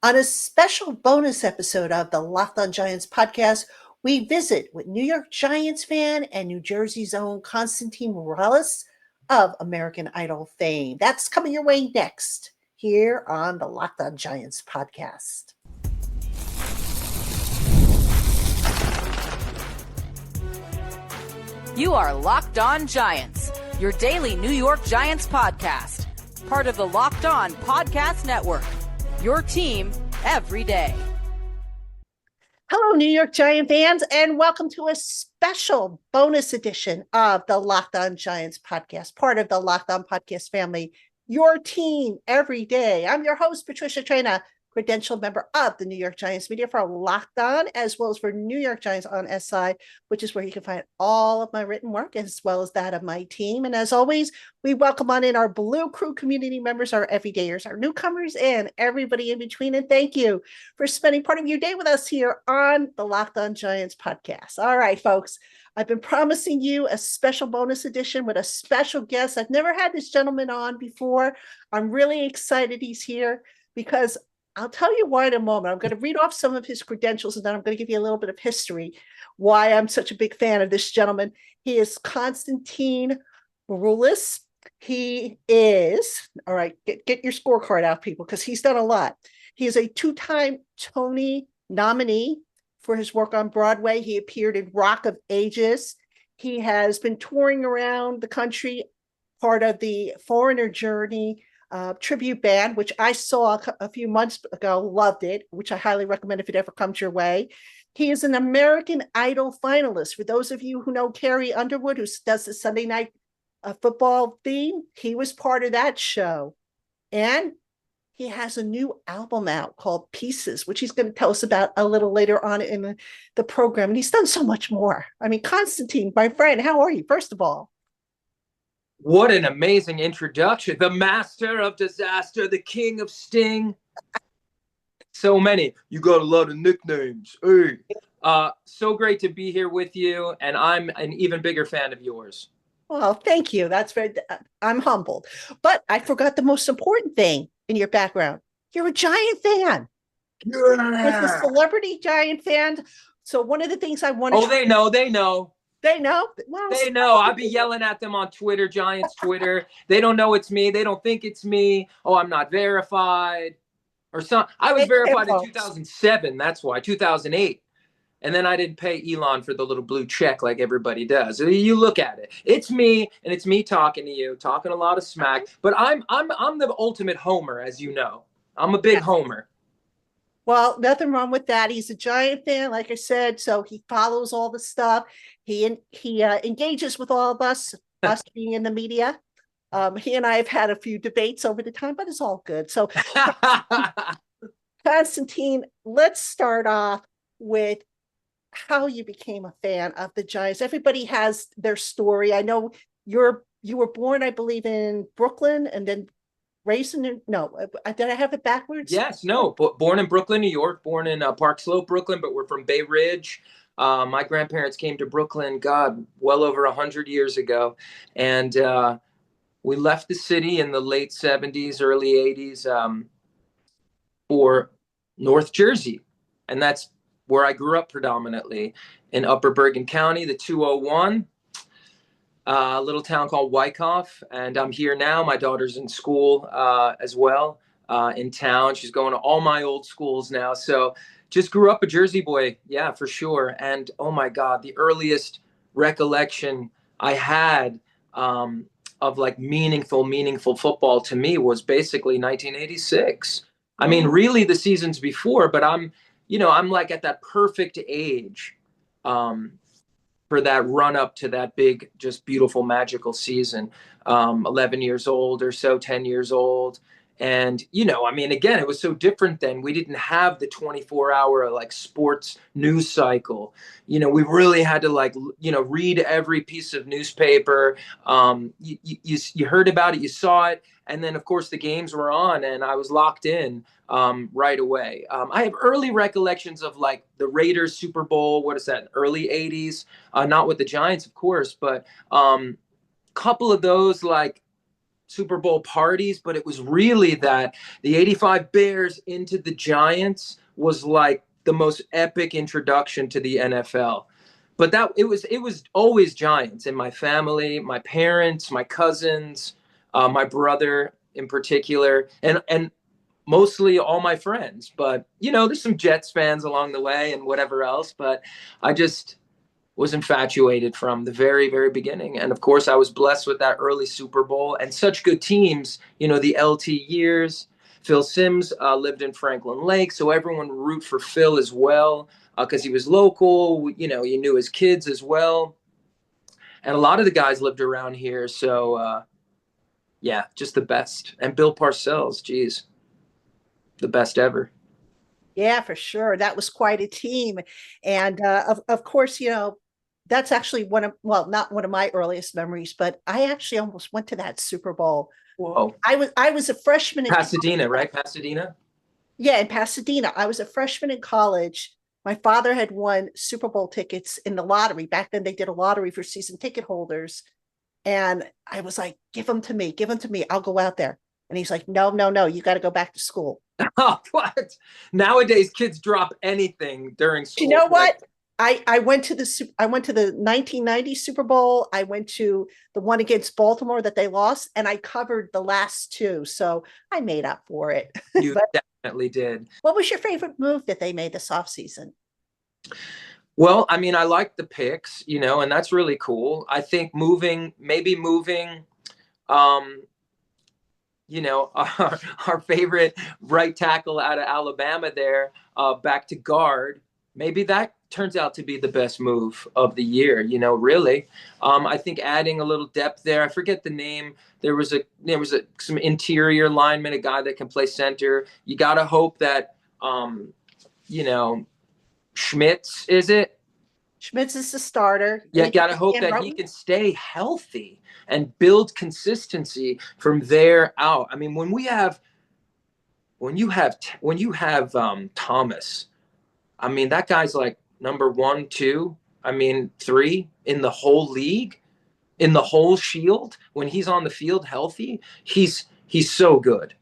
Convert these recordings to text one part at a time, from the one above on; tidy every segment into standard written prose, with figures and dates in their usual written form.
On a special bonus episode of the Locked On Giants podcast, we visit with New York Giants fan and New Jersey's own Constantine Maroulis of American Idol fame. That's coming your way next here on the Locked On Giants podcast. You are Locked On Giants, your daily New York Giants podcast, part of the Locked On Podcast Network, your team every day. Hello, New York Giant fans, and welcome to a special bonus edition of the Locked On Giants podcast, part of the Locked On Podcast family, your team every day. I'm your host, Patricia Traina, credentialed member of the New York Giants media for Locked On, as well as for New York Giants on SI, which is where you can find all of my written work as well as that of my team. And as always, we welcome on in our Blue Crew community members, our everydayers, our newcomers, and everybody in between. And thank you for spending part of your day with us here on the Locked On Giants podcast. All right, folks, I've been promising you a special bonus edition with a special guest. I've never had this gentleman on before. I'm really excited he's here because I'll tell you why in a moment. I'm going to read off some of his credentials, and then I'm going to give you a little bit of history, why I'm such a big fan of this gentleman. He is Constantine Maroulis. He is, all right, get your scorecard out, people, because he's done a lot. He is a two-time Tony nominee for his work on Broadway. He appeared in Rock of Ages. He has been touring around the country, part of the Foreigner Journey tribute band, which I saw a few months ago, loved it, which I highly recommend if it ever comes your way. He is an American Idol finalist. For those of you who know Carrie Underwood, who does the Sunday night football theme, he was part of that show. And he has a new album out called Pieces, which he's going to tell us about a little later on in the program. And he's done so much more. I mean, Constantine, my friend, how are you, first of all? What an amazing introduction. The master of disaster, the king of sting. So many. You got a lot of nicknames. Hey. So great to be here with you. And I'm an even bigger fan of yours. Well, thank you. That's very, I'm humbled. But I forgot the most important thing in your background. You're a Giant fan. Yeah. You're a celebrity Giant fan. So one of the things I wanted they know. They know? Well, they know. I'll be yelling at them on Twitter, Giants Twitter. They don't know it's me. They don't think it's me. Oh, I'm not verified. Or some. I was verified in 2007. That's why. 2008. And then I didn't pay Elon for the little blue check like everybody does. You look at it. It's me, and it's me talking to you, talking a lot of smack. But I'm the ultimate homer, as you know. I'm a big homer. Well, nothing wrong with that. He's a Giant fan, like I said, so he follows all the stuff. He engages with all of us being in the media. He and I have had a few debates over the time, but it's all good. So, Constantine, let's start off with how you became a fan of the Giants. Everybody has their story. I know you were born, I believe, in Brooklyn, and then raised in, did I have it backwards? Yes, no. Born in Brooklyn, New York, born in Park Slope, Brooklyn, but we're from Bay Ridge. My grandparents came to Brooklyn, well over 100 years ago. And we left the city in the late 70s, early 80s for North Jersey. And that's where I grew up predominantly, in Upper Bergen County, the 201. A little town called Wyckoff, and I'm here now. My daughter's in school as well in town. She's going to all my old schools now. So just grew up a Jersey boy. Yeah, for sure. And oh my God, the earliest recollection I had of like meaningful football to me was basically 1986. I mean, really the seasons before, but I'm like at that perfect age for that run up to that big, just beautiful, magical season. 11 years old or so, 10 years old. And, I mean, again, it was so different then. We didn't have the 24-hour like sports news cycle. We really had to read every piece of newspaper. You heard about it, you saw it. And then, of course, the games were on and I was locked in right away. I have early recollections of like the Raiders Super Bowl. What is that? Early 80s. Not with the Giants, of course, but couple of those like Super Bowl parties, but it was really that the 85 Bears into the Giants was like the most epic introduction to the NFL. But that it was always Giants in my family, my parents, my cousins, my brother in particular, and mostly all my friends. But there's some Jets fans along the way and whatever else. But I just was infatuated from the very, very beginning. And of course, I was blessed with that early Super Bowl and such good teams, the LT years. Phil Simms lived in Franklin Lake, so everyone root for Phil as well because he was local. You knew his kids as well. And a lot of the guys lived around here. So, yeah, just the best. And Bill Parcells, geez, the best ever. Yeah, for sure. That was quite a team. And of course, that's actually not one of my earliest memories, but I actually almost went to that Super Bowl. Whoa. I was a freshman in Pasadena, right? Pasadena? Yeah, in Pasadena. I was a freshman in college. My father had won Super Bowl tickets in the lottery. Back then they did a lottery for season ticket holders. And I was like, give them to me, give them to me. I'll go out there. And he's like, no, no, no, you got to go back to school. Oh, what? Nowadays, kids drop anything during school. You know what? I went to the 1990 Super Bowl. I went to the one against Baltimore that they lost, and I covered the last two. So I made up for it. You definitely did. What was your favorite move that they made this offseason? Well, I mean, I like the picks, and that's really cool. I think maybe moving, our favorite right tackle out of Alabama there back to guard. Maybe that turns out to be the best move of the year, really. I think adding a little depth there. I forget the name. There was some interior lineman, a guy that can play center. You got to hope that, Schmitz, is it? Schmitz is the starter. Yeah, got to hope that he can stay healthy and build consistency from there out. I mean, when you have Thomas, I mean, that guy's like number 1, 2, I mean, 3 in the whole league, in the whole shield. When he's on the field healthy, he's so good.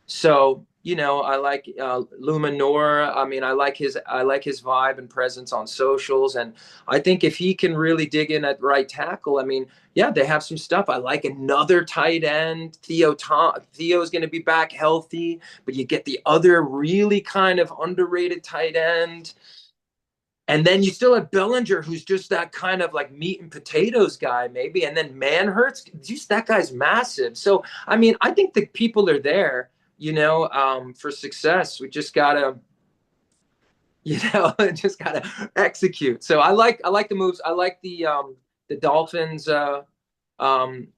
So, I like Luminor. I mean, I like his vibe and presence on socials. And I think if he can really dig in at right tackle, I mean, yeah, they have some stuff. I like another tight end. Theo's going to be back healthy, but you get the other really kind of underrated tight end. And then you still have Bellinger, who's just that kind of like meat and potatoes guy, maybe. And then Manhurts, just that guy's massive. So, I mean, I think the people are there, for success. We just gotta, just gotta execute. So I like the moves. I like the Dolphins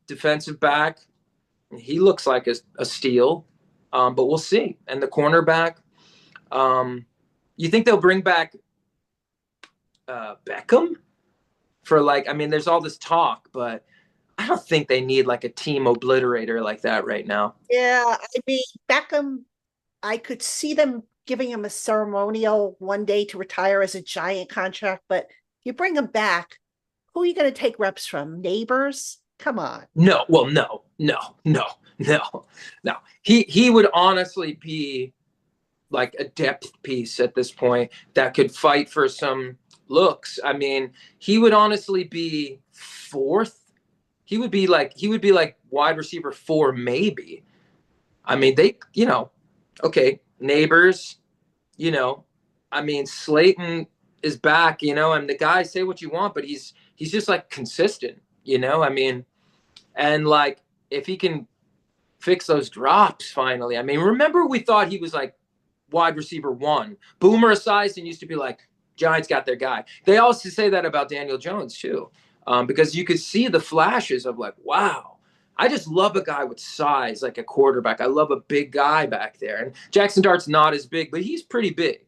defensive back. He looks like a steal, but we'll see. And the cornerback, you think they'll bring back Beckham for there's all this talk, but I don't think they need like a team obliterator like that right now. Yeah, I mean, Beckham, I could see them giving him a ceremonial one day to retire as a giant contract, but you bring him back, who are you going to take reps from? Neighbors? Come on. No, well, no. He would honestly be like a depth piece at this point that could fight for some looks. I mean, he would honestly be 4th. He would be like wide receiver 4, maybe. I mean, okay, Neighbors, I mean, Slayton is back, and the guys, say what you want, but he's just like consistent, I mean, and like if he can fix those drops finally. I mean, remember we thought he was like wide receiver 1. Boomer Esiason used to be like, Giants got their guy. They also say that about Daniel Jones too. Because you could see the flashes of like, wow, I just love a guy with size, like a quarterback. I love a big guy back there. And Jackson Dart's not as big, but he's pretty big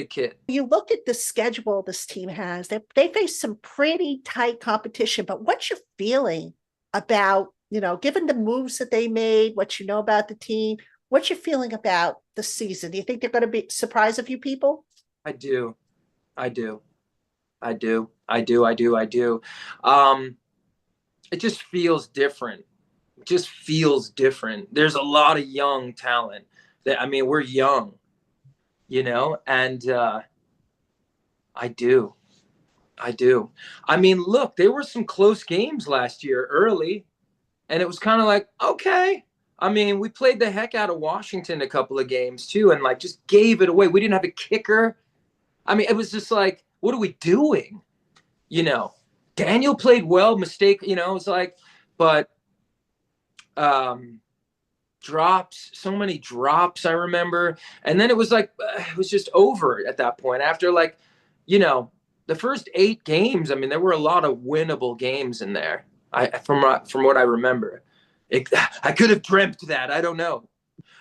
kid. You look at the schedule this team has, they face some pretty tight competition, but what's your feeling about, given the moves that they made, what you know about the team, what's your feeling about the season? Do you think they're going to surprise a few people? I do. It just feels different. just feels different. There's a lot of young talent that, I mean, we're young, and I do. I mean, look, there were some close games last year early, and it was kind of like, okay. I mean, we played the heck out of Washington a couple of games too, and like just gave it away. We didn't have a kicker. I mean, it was just like, what are we doing? Daniel played well, mistake, it was like, but drops, so many drops, I remember. And then it was like, it was just over at that point. After like, the first 8 games, I mean, there were a lot of winnable games in there. From what I remember. I could have dreamt that. I don't know.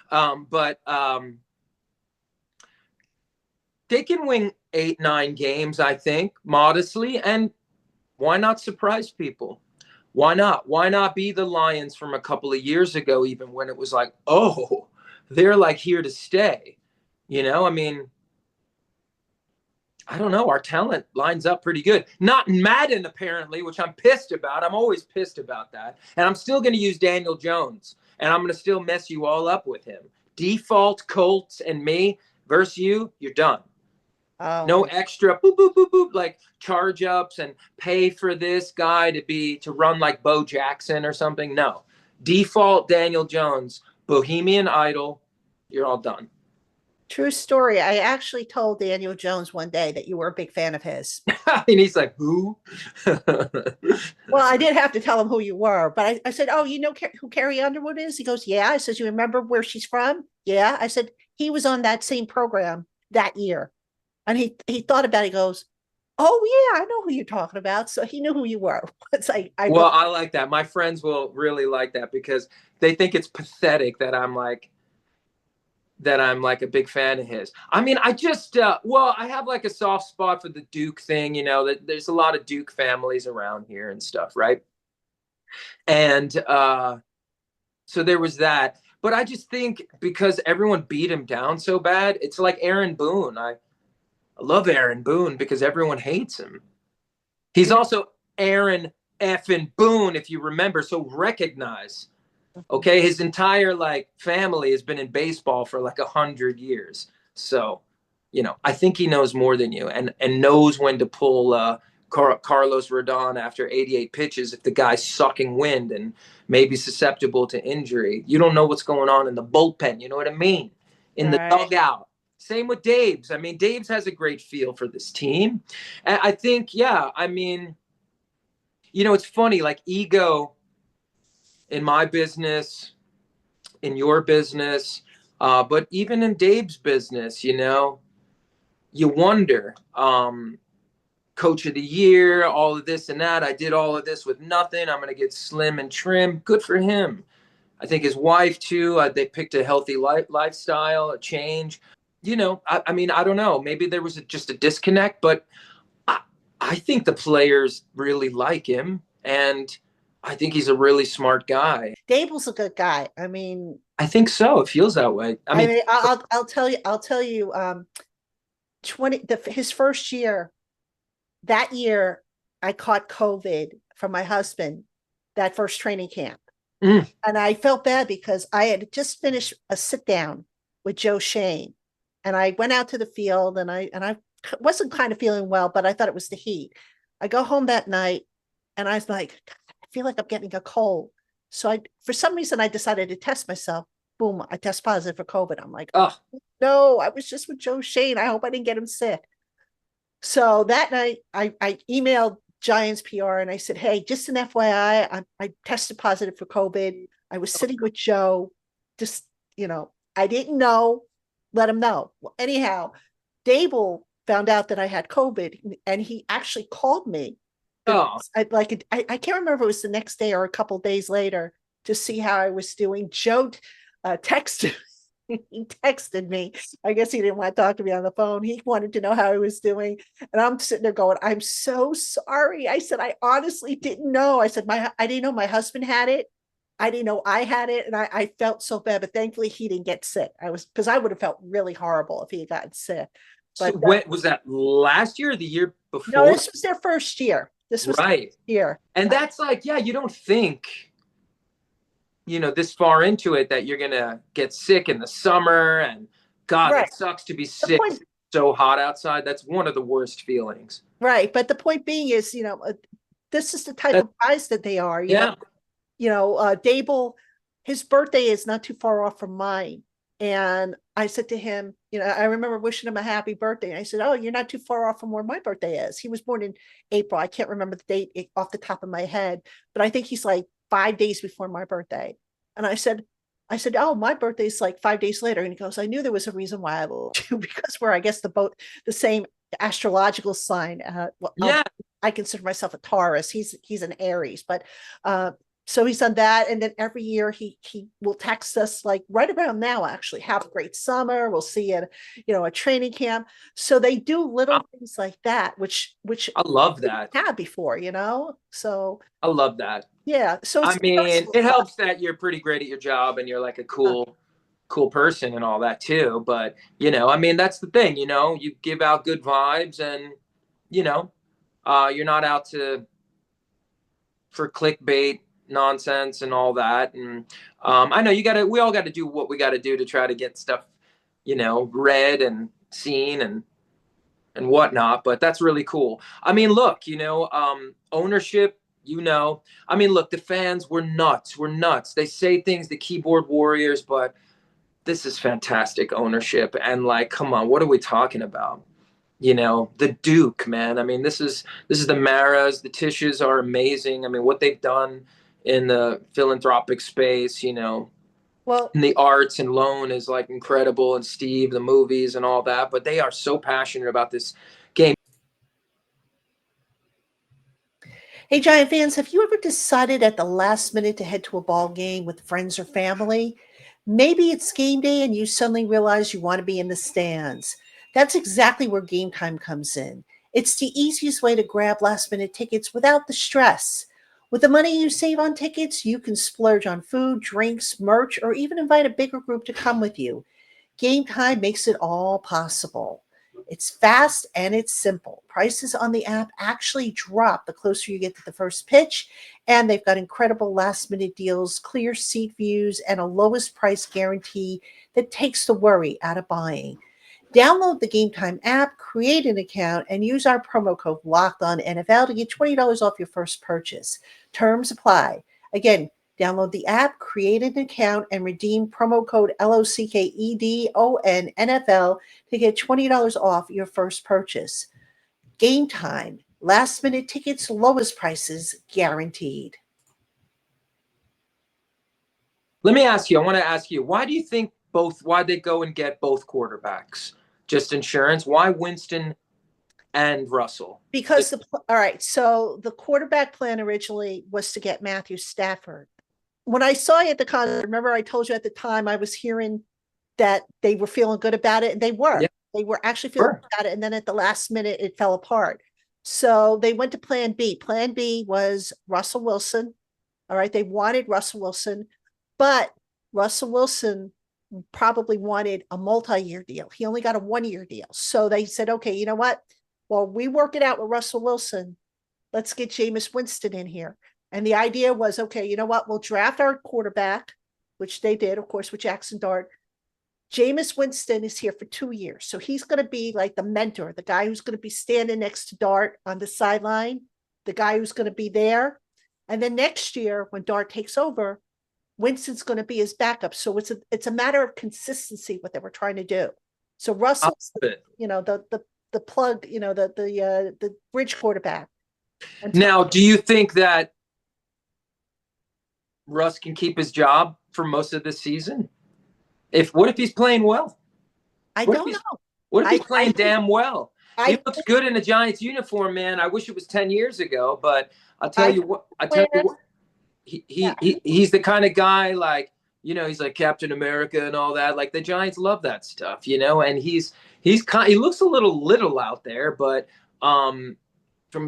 But they can win 8, 9 games, I think, modestly. And why not surprise people? Why not? Why not be the Lions from a couple of years ago, even when it was like, oh, they're like here to stay? I mean, I don't know. Our talent lines up pretty good. Not Madden, apparently, which I'm pissed about. I'm always pissed about that. And I'm still going to use Daniel Jones. And I'm going to still mess you all up with him. Default Colts and me versus you, you're done. Oh, no extra boop, boop, boop, boop, like charge ups and pay for this guy to run like Bo Jackson or something. No. Default Daniel Jones, Bohemian Idol, you're all done. true story. I actually told Daniel Jones one day that you were a big fan of his. And he's like, who? Well, I did have to tell him who you were, but I said, oh, you know who Carrie Underwood is? He goes, yeah. I said, you remember where she's from? Yeah. I said, he was on that same program that year. And he thought about it. He goes, oh, yeah, I know who you're talking about. So he knew who you were. It's like, I like that. My friends will really like that because they think it's pathetic that I'm like a big fan of his. I mean, I just, I have like a soft spot for the Duke thing, that there's a lot of Duke families around here and stuff, right? And so there was that. But I just think because everyone beat him down so bad, it's like Aaron Boone. I love Aaron Boone because everyone hates him. He's also Aaron effing Boone, if you remember. So recognize, okay, his entire like family has been in baseball for like 100 years. So, I think he knows more than you and knows when to pull Carlos Rodon after 88 pitches if the guy's sucking wind and maybe susceptible to injury. You don't know what's going on in the bullpen. You know what I mean? In the dugout. Same with Daves. I mean, Daves has a great feel for this team. And I think, yeah, I mean, it's funny, like ego in my business, in your business, but even in Dave's business, you wonder, coach of the year, all of this and that. I did all of this with nothing. I'm going to get slim and trim. Good for him. I think his wife, too, they picked a healthy lifestyle, a change. I mean, I don't know. Maybe there was just a disconnect, but I think the players really like him, and I think he's a really smart guy. Dable's a good guy. I mean, I think so. It feels that way. I mean, I'll tell you. His first year, that year, I caught COVID from my husband that first training camp, and I felt bad because I had just finished a sit down with Joe Shane. And I went out to the field and I wasn't kind of feeling well, but I thought it was the heat. I go home that night and I was like, I feel like I'm getting a cold. So for some reason, I decided to test myself. Boom, I test positive for COVID. I'm like, oh, no, I was just with Joe Shane. I hope I didn't get him sick. So that night I emailed Giants PR and I said, hey, just an FYI, I tested positive for COVID. I was sitting with Joe, just, I didn't know. Let him know. Well, anyhow, Dable found out that I had COVID and he actually called me. Oh. I can't remember if it was the next day or a couple of days later to see how I was doing. Joe texted me. I guess he didn't want to talk to me on the phone. He wanted to know how I was doing. And I'm sitting there going, I'm so sorry. I said, I honestly didn't know. I said, I didn't know my husband had it. I didn't know I had it, and I felt so bad, but thankfully he didn't get sick. Because I would have felt really horrible if he had gotten sick. But so when was that, last year or the year before? No, this was their first year. This was right year. And that's like, yeah, you don't think this far into it that you're going to get sick in the summer. And God, Right. it sucks to be The sick. point, It's so hot outside. That's one of the worst feelings. right. But the point being is, this is the type That, of guys that they are, yeah. Dable, his birthday is not too far off from mine. And I said to him, I remember wishing him a happy birthday. And I said, oh, you're not too far off from where my birthday is. He was born in April. I can't remember the date off the top of my head, but I think he's like 5 days before my birthday. And I said, oh, my birthday is like 5 days later. And he goes, I knew there was a reason why I will too, because we're, I guess, the same astrological sign. Yeah. I consider myself a Taurus. He's an Aries, but so he's done that, and then every year he will text us like right around now. Actually, have a great summer. We'll see you at a training camp. So they do little things like that, which I love that. had before, So I love that. yeah. So I mean, it helps that you're pretty great at your job and you're like a cool person and all that too. But I mean, that's the thing. You give out good vibes, and you're not out for clickbait nonsense and all that. And I know we all got to do what we got to do to try to get stuff read and seen and whatnot, but that's really cool. I mean, look, ownership, I mean, look, the fans were nuts. They say things, the keyboard warriors, but this is fantastic ownership. And like, come on, what are we talking about? The Duke, man. I mean, this is the Maras. The Tishes are amazing. I mean, what they've done in the philanthropic space, well, and the arts and loan is like incredible, and Steve, the movies and all that. But they are so passionate about this game. hey, Giant fans, have you ever decided at the last minute to head to a ball game with friends or family? Maybe it's game day and you suddenly realize you want to be in the stands. That's exactly where Game Time comes in. It's the easiest way to grab last minute tickets without the stress. With the money you save on tickets, you can splurge on food, drinks, merch, or even invite a bigger group to come with you. Game Time makes it all possible. It's fast and it's simple. Prices on the app actually drop the closer you get to the first pitch, and they've got incredible last minute deals, clear seat views, and a lowest price guarantee that takes the worry out of buying. Download the Game Time app, create an account, and use our promo code LOCKEDONNFL to get $20 off your first purchase. Terms apply. Again, download the app, create an account, and redeem promo code LOCKEDONNFL to get $20 off your first purchase. Game Time. Last minute tickets, lowest prices guaranteed. I want to ask you, why do you think why they go and get both quarterbacks? Just insurance? Why Winston and Russell? Because all right, so the quarterback plan originally was to get Matthew Stafford. When I saw you at the concert, remember I told you at the time I was hearing that they were feeling good about it, and they were. Yeah. They were actually feeling good about it, and then at the last minute it fell apart. So they went to plan B. Plan B was Russell Wilson. All right, they wanted Russell Wilson, but Russell Wilson probably wanted a multi-year deal. He only got a 1-year deal. So they said, okay, you know what? Well, we work it out with Russell Wilson. Let's get Jameis Winston in here. And the idea was, okay, you know what? We'll draft our quarterback, which they did, of course, with Jackson Dart. Jameis Winston is here for 2 years. So he's going to be like the mentor, the guy who's going to be standing next to Dart on the sideline, the guy who's going to be there. And then next year, when Dart takes over, Winston's going to be his backup. So it's a matter of consistency what they were trying to do. So Russell's the plug, the bridge quarterback. Now, do you think that Russ can keep his job for most of the season? What if he's playing well? I don't know. What if he's playing damn well? He looks good in a Giants uniform, man. I wish it was 10 years ago, but I'll tell you what. He's the kind of guy, like, he's like Captain America and all that. Like, the Giants love that stuff, and he looks a little out there, but from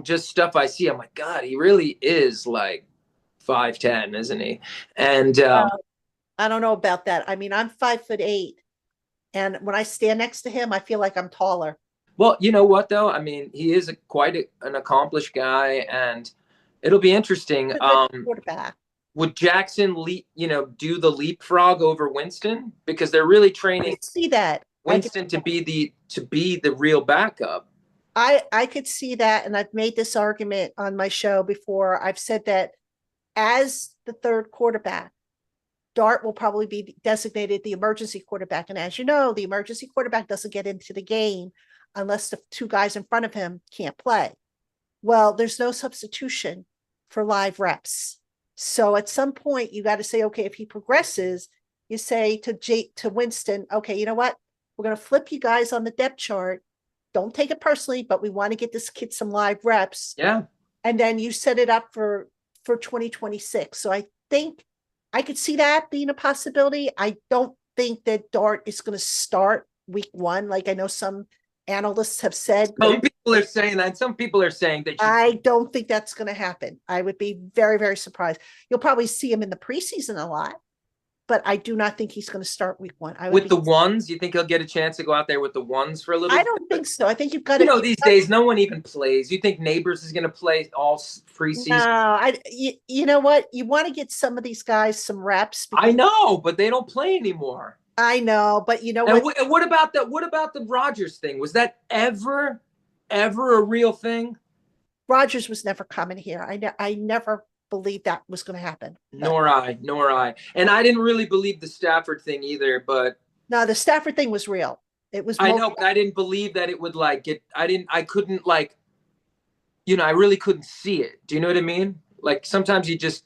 just stuff I see, I'm like, God, he really is like 5'10", isn't he? And I don't know about that. I mean, I'm 5'8", and when I stand next to him, I feel like I'm taller. Well, you know what though? I mean, he is quite an accomplished guy, and it'll be interesting. Quarterback. would Jackson do the leapfrog over Winston, because they're really I training could see that. Winston to be the real backup. I could see that, and I've made this argument on my show before. I've said that as the third quarterback, Dart will probably be designated the emergency quarterback. And as you know, the emergency quarterback doesn't get into the game unless the two guys in front of him can't play. Well, there's no substitution for live reps. So at some point, you got to say, okay, if he progresses, you say to Winston, okay, you know what? We're going to flip you guys on the depth chart. Don't take it personally, but we want to get this kid some live reps. Yeah. And then you set it up for 2026. So I think I could see that being a possibility. I don't think that Dart is going to start week 1. Like I know some analysts have said. Some people are saying that. Some people are saying that. I don't think that's going to happen. I would be very, very surprised. You'll probably see him in the preseason a lot, but I do not think he's going to start week 1. With the ones, you think he'll get a chance to go out there with the ones for a little I bit? don't think so. I think you've got to. These days, no one even plays. You think Neighbors is going to play all preseason? No, you know what? You want to get some of these guys some reps. I know, but they don't play anymore. I know, but you know and what? What about the Rodgers thing? Was that ever a real thing? Rodgers was never coming here. I never believed that was going to happen. Nor I. And I didn't really believe the Stafford thing either, but no, the Stafford thing was real. It was. I know, but I didn't believe that it would I really couldn't see it. Do you know what I mean? Like sometimes you just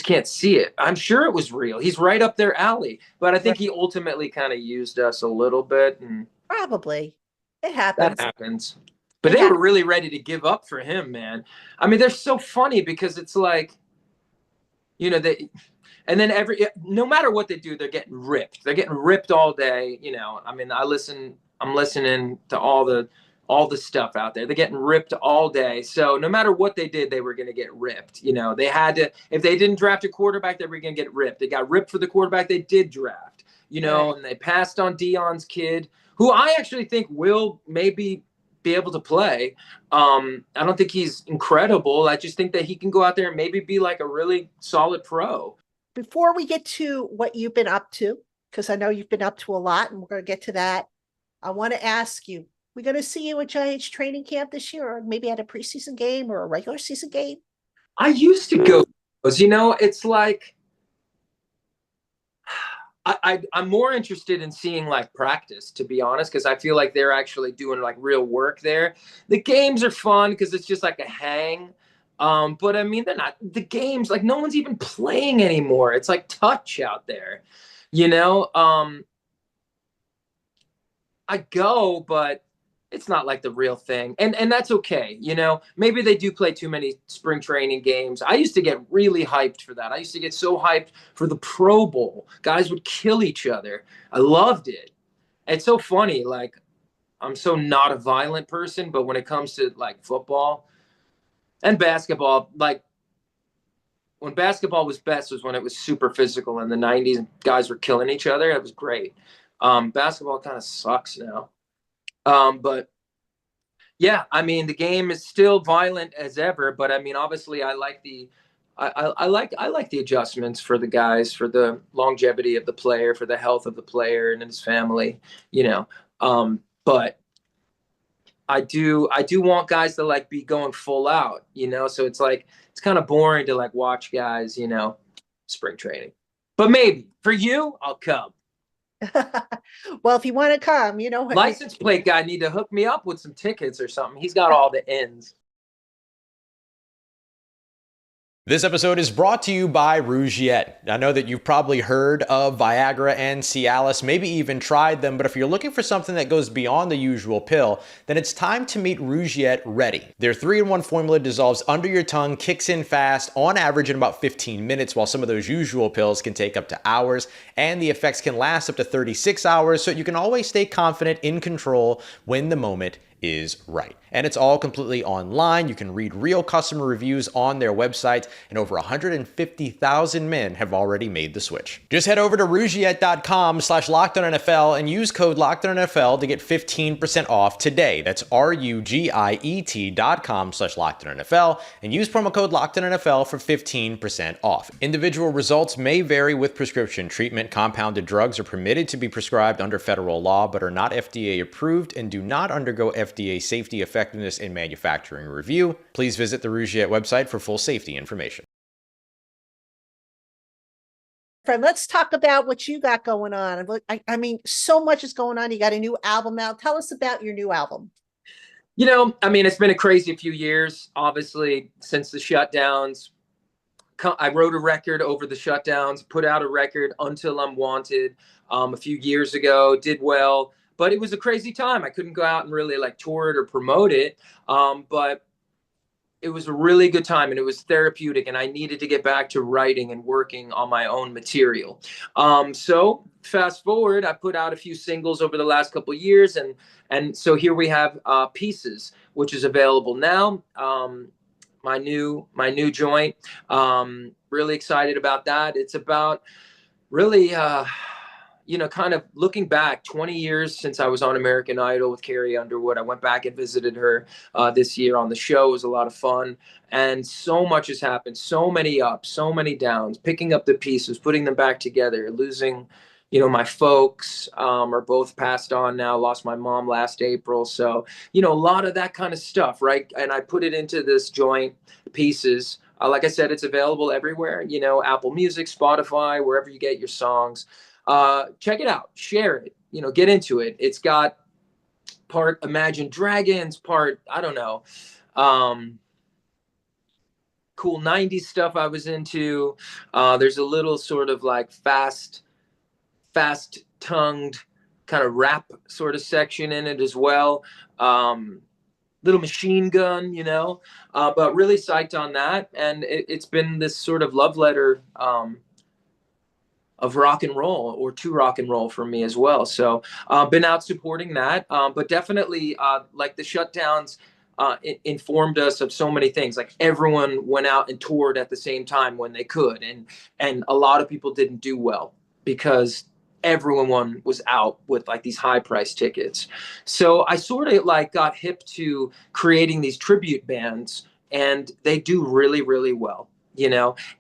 can't see it. I'm sure it was real. He's right up their alley, but I think he ultimately kind of used us a little bit, and probably it happens. That happens. But they were really ready to give up for him, man. I mean, they're so funny because it's like, and then no matter what they do, they're getting ripped. They're getting ripped all day. I mean, I'm listening to all the stuff out there. They're getting ripped all day. So no matter what they did, they were going to get ripped. They had to, if they didn't draft a quarterback, they were going to get ripped. They got ripped for the quarterback they did draft, right. And they passed on Dion's kid, who I actually think will maybe be able to play. I don't think he's incredible. I just think that he can go out there and maybe be like a really solid pro. Before we get to what you've been up to, because I know you've been up to a lot and we're going to get to that, I want to ask you, we're going to see you at Giants training camp this year, or maybe at a preseason game or a regular season game? I used to go, it's like, I'm more interested in seeing like practice, to be honest, because I feel like they're actually doing like real work there. The games are fun because it's just like a hang. But I mean, they're not the games, like no one's even playing anymore. It's like touch out there, I go, but it's not like the real thing. And that's okay. Maybe they do play too many spring training games. I used to get really hyped for that. I used to get so hyped for the Pro Bowl. Guys would kill each other. I loved it. It's so funny. Like, I'm so not a violent person, but when it comes to like football and basketball, like when basketball was best was when it was super physical in the 90s. Guys were killing each other. It was great. Basketball kind of sucks now. But yeah, I mean, the game is still violent as ever, but I mean, obviously I like the adjustments for the guys, for the longevity of the player, for the health of the player and his family, but I do want guys to like be going full out, so it's like, it's kind of boring to like watch guys, spring training, but maybe for you, I'll come. Well, if you want to come, license plate guy need to hook me up with some tickets or something. He's got all the ends. This episode is brought to you by Rouette. I know that you've probably heard of Viagra and Cialis, maybe even tried them, but if you're looking for something that goes beyond the usual pill, then it's time to meet Rouette Ready. Their 3-in-1 formula dissolves under your tongue, kicks in fast, on average in about 15 minutes, while some of those usual pills can take up to hours, and the effects can last up to 36 hours, so you can always stay confident in control when the moment is right. And it's all completely online. You can read real customer reviews on their website, and over 150,000 men have already made the switch. Just head over to rougiette.com/LockedOnNFL and use code LockedOnNFL to get 15% off today. That's RUGIET.com/LockedOnNFL and use promo code LockedOnNFL for 15% off. Individual results may vary with prescription treatment. Compounded drugs are permitted to be prescribed under federal law, but are not FDA approved and do not undergo FDA safety, effectiveness, and manufacturing review. Please visit the Rougiette website for full safety information. Friend, let's talk about what you got going on. I mean, so much is going on. You got a new album out. Tell us about your new album. It's been a crazy few years, obviously, since the shutdowns. I wrote a record over the shutdowns, put out a record, Until I'm Wanted, a few years ago, did well, but it was a crazy time. I couldn't go out and really tour it or promote it, but it was a really good time and it was therapeutic, and I needed to get back to writing and working on my own material. So fast forward, I put out a few singles over the last couple of years, and so here we have Pieces, which is available now. My new joint. Really excited about that. It's about really, kind of looking back 20 years since I was on American Idol with Carrie Underwood. I went back and visited her this year on the show. It was a lot of fun. And so much has happened. So many ups, so many downs, picking up the pieces, putting them back together, losing, my folks are both passed on now. Lost my mom last April. So, a lot of that kind of stuff, right? And I put it into this joint, Pieces. Like I said, it's available everywhere, Apple Music, Spotify, wherever you get your songs. Check it out, share it, get into it. It's got part Imagine Dragons, part, I don't know, cool 90s stuff I was into. There's a little sort of fast-tongued kind of rap sort of section in it as well. Little Machine Gun, but really psyched on that. And it's been this sort of love letter of rock and roll, or to rock and roll, for me as well. So been out supporting that, but definitely the shutdowns informed us of so many things. Like, everyone went out and toured at the same time when they could, and a lot of people didn't do well because everyone was out with these high price tickets. So I sort of got hip to creating these tribute bands, and they do really, really well,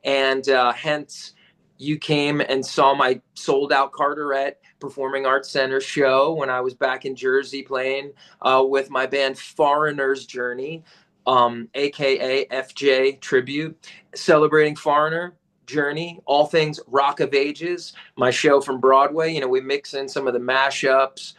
and hence you came and saw my sold out Carteret Performing Arts Center show when I was back in Jersey playing with my band Foreigner's Journey, aka FJ Tribute, celebrating Foreigner, Journey, all things Rock of Ages, my show from Broadway. We mix in some of the mashups.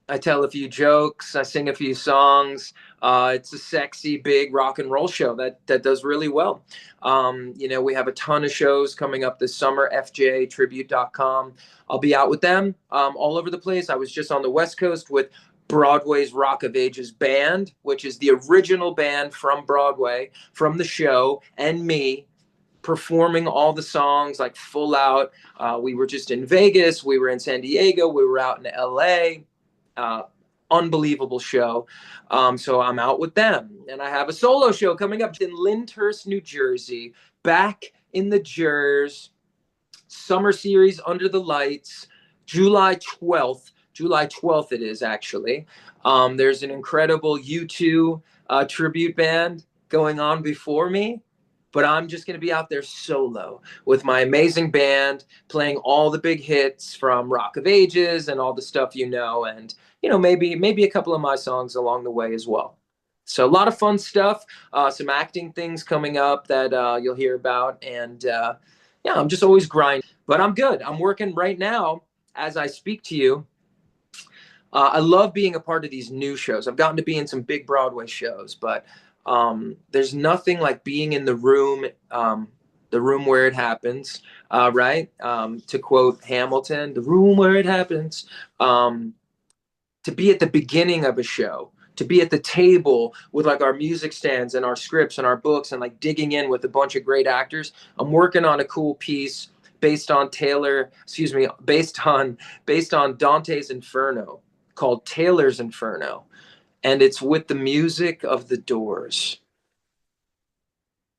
I tell a few jokes. I sing a few songs. It's a sexy, big rock and roll show that does really well. We have a ton of shows coming up this summer, fjtribute.com. I'll be out with them all over the place. I was just on the West Coast with Broadway's Rock of Ages band, which is the original band from Broadway, from the show, and me, performing all the songs full out. We were just in Vegas, we were in San Diego, we were out in LA. Unbelievable show. So I'm out with them, and I have a solo show coming up in Lyndhurst, New Jersey, back in the Jers, summer series Under the Lights, July 12th it is, actually. There's an incredible U2 tribute band going on before me, but I'm just going to be out there solo with my amazing band, playing all the big hits from Rock of Ages and all the stuff, and, maybe a couple of my songs along the way as well. So a lot of fun stuff, some acting things coming up that you'll hear about. And I'm just always grinding, but I'm good. I'm working right now as I speak to you. I love being a part of these new shows. I've gotten to be in some big Broadway shows, but there's nothing like being in the room where it happens, right? To quote Hamilton, the room where it happens, to be at the beginning of a show, to be at the table with our music stands and our scripts and our books, and digging in with a bunch of great actors. I'm working on a cool piece based on Dante's Inferno, called Taylor's Inferno, and it's with the music of the Doors.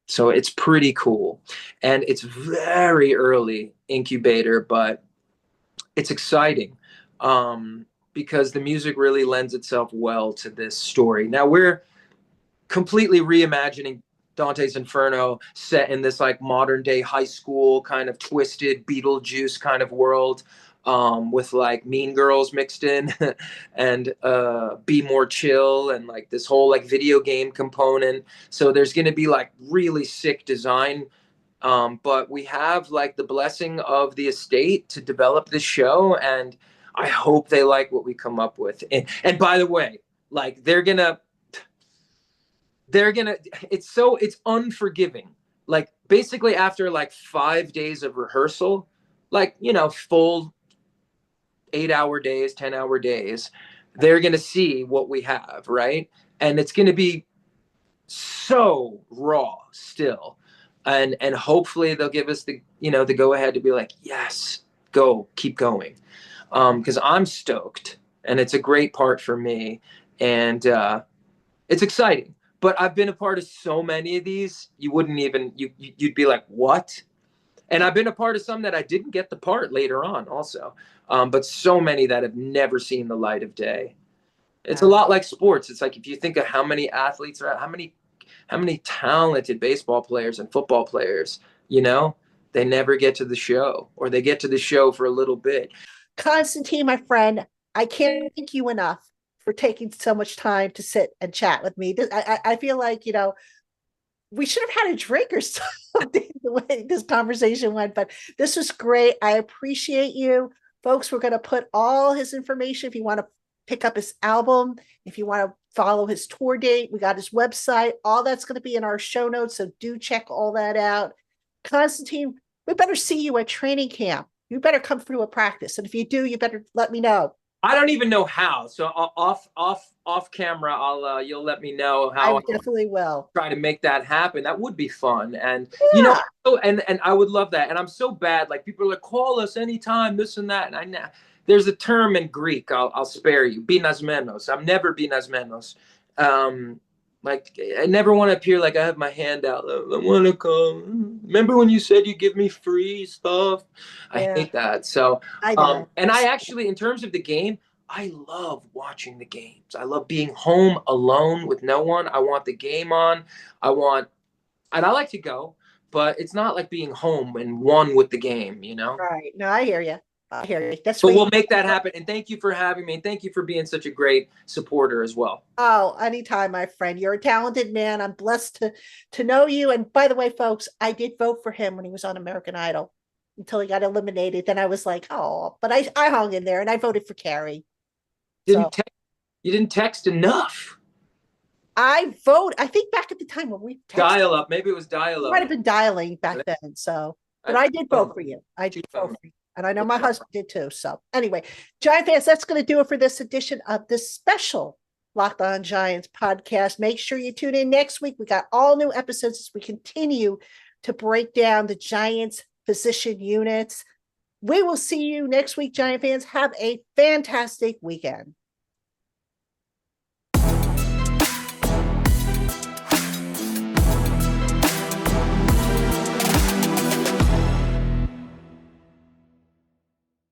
So it's pretty cool. And it's very early incubator, but it's exciting because the music really lends itself well to this story. Now we're completely reimagining Dante's Inferno set in this like modern day high school kind of twisted Beetlejuice kind of world, with like Mean Girls mixed in and Be More Chill and like this whole like video game component. So there's going to be like really sick design. But we have like the blessing of the estate to develop this show, and I hope they like what we come up with. And by the way, like they're gonna it's unforgiving. Like basically after like 5 days of rehearsal, like, you know, full 8-hour days, 10-hour days, they're going to see what we have, right? And it's going to be so raw still. And hopefully they'll give us the, you know, the go ahead to be like, yes, go, keep going. Because I'm stoked and it's a great part for me. And it's exciting. But I've been a part of so many of these, you wouldn't even, you'd be like, what? And I've been a part of some that I didn't get the part later on also. But so many that have never seen the light of day. It's a lot like sports. It's like if you think of how many athletes are, how many talented baseball players and football players, you know, they never get to the show, or they get to the show for a little bit. Constantine, my friend, I can't thank you enough for taking so much time to sit and chat with me. I feel like, you know, we should have had a drink or something the way this conversation went, but this was great. I appreciate you. Folks, we're going to put all his information if you want to pick up his album, if you want to follow his tour date, we got his website, all that's going to be in our show notes. So do check all that out. Constantine, we better see you at training camp. You better come through a practice. And if you do, you better let me know. I don't even know how. So off camera, you'll let me know how. I definitely will try to make that happen. That would be fun. And, yeah. you know, and I would love that. And I'm so bad. Like people are like, call us anytime, this and that. And there's a term in Greek. I'll spare you. Binasmenos. I'm never binasmenos. Like I never want to appear like I have my hand out. I want to come. Remember when you said you give me free stuff? I hate that. So, and I actually, in terms of the game, I love watching the games. I love being home alone with no one. I want the game on. And I like to go, but it's not like being home and one with the game, you know? Right. No, I hear you. That's but we'll make that happen. And thank you for having me. And thank you for being such a great supporter as well. Oh, anytime, my friend. You're a talented man. I'm blessed to know you. And by the way, folks, I did vote for him when he was on American Idol until he got eliminated. Then I was like, oh, but I hung in there and I voted for Carrie. You didn't text enough. I think back at the time when we texted, dial up. Maybe it was dial up. Might have been dialing back then. So, but I did vote for you. I did vote for you. And I know my husband did too. So anyway, Giant fans, that's going to do it for this edition of this special Locked On Giants podcast. Make sure you tune in next week. We got all new episodes as we continue to break down the Giants position units. We will see you next week, Giant fans. Have a fantastic weekend.